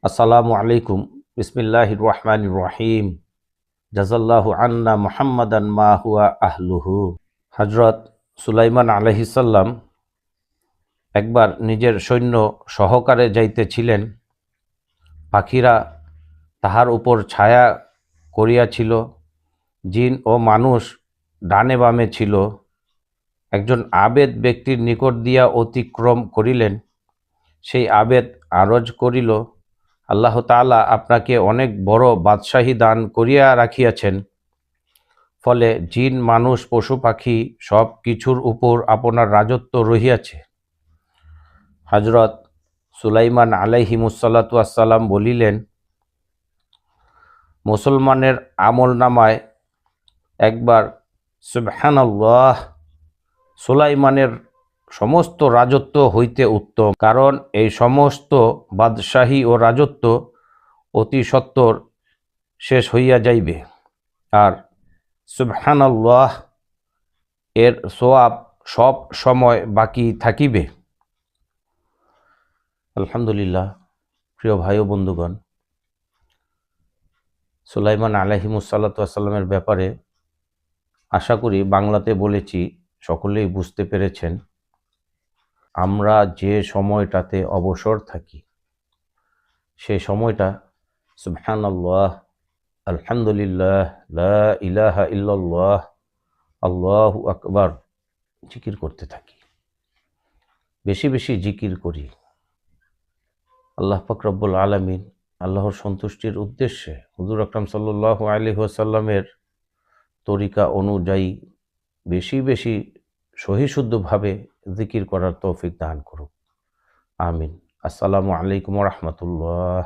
আসসালামু আলাইকুম। বিসমিল্লাহির রহমানির রহিম। জাযাল্লাহু আন্না মুহাম্মাদান মা হুয়া আহলুহু। হযরত সুলাইমান আলাইহিসসালাম একবার নিজের সৈন্য সহকারে যাইতেছিলেন। পাখিরা তাহার উপর ছায়া করিয়াছিল, জিন ও মানুষ ডানে বামে ছিল। একজন আবেদ ব্যক্তির নিকট দিয়া অতিক্রম করিলেন। সেই আবেদ আরজ করিল, আল্লাহ তাআলা আপনাকে অনেক বড় বাদশাহী দান করিয়া রাখিয়াছেন, ফলে জিন মানুষ পশু পাখি সব কিছুর উপর আপনার রাজত্ব রহিয়াছে। হযরত সুলাইমান আলাইহিমুসসালাতু ওয়াসসালাম বলিলেন, মুসলমানের আমল নামায় একবার সুবহানাল্লাহ সুলাইমানের সমস্ত রাজত্ব হইতে উত্তম, কারণ এই সমস্ত বাদশাহী ও রাজত্ব অতি সত্বর শেষ হইয়া যাইবে, আর সুবহানাল্লাহ এর সোয়াব সব সময় বাকি থাকিবে। আলহামদুলিল্লাহ। প্রিয় ভাই ও বন্ধুগণ, সুলাইমান আলাইহিমুসসালাতু ওয়াসসালামের ব্যাপারে আশা করি বাংলাতে বলেছি, সকলেই বুঝতে পেরেছেন। আমরা যে সময়টাতে অবসর থাকি সেই সময়টা সুবহানাল্লাহ, আলহামদুলিল্লাহ, লা ইলাহা ইল্লাল্লাহ, আল্লাহু আকবার জিকির করতে থাকি। বেশি বেশি জিকির করি। আল্লাহ পাক রব্বুল আলামিন আল্লাহর সন্তুষ্টির উদ্দেশ্যে হুজুর আকরাম সাল্লাল্লাহু আলাইহি ওয়াসাল্লামের তরিকা অনুযায়ী বেশি বেশি সহিশুদ্ধভাবে জিকির করার তৌফিক দান করুক। আমিন। আসসালামু আলাইকুম ওয়া রাহমাতুল্লাহ।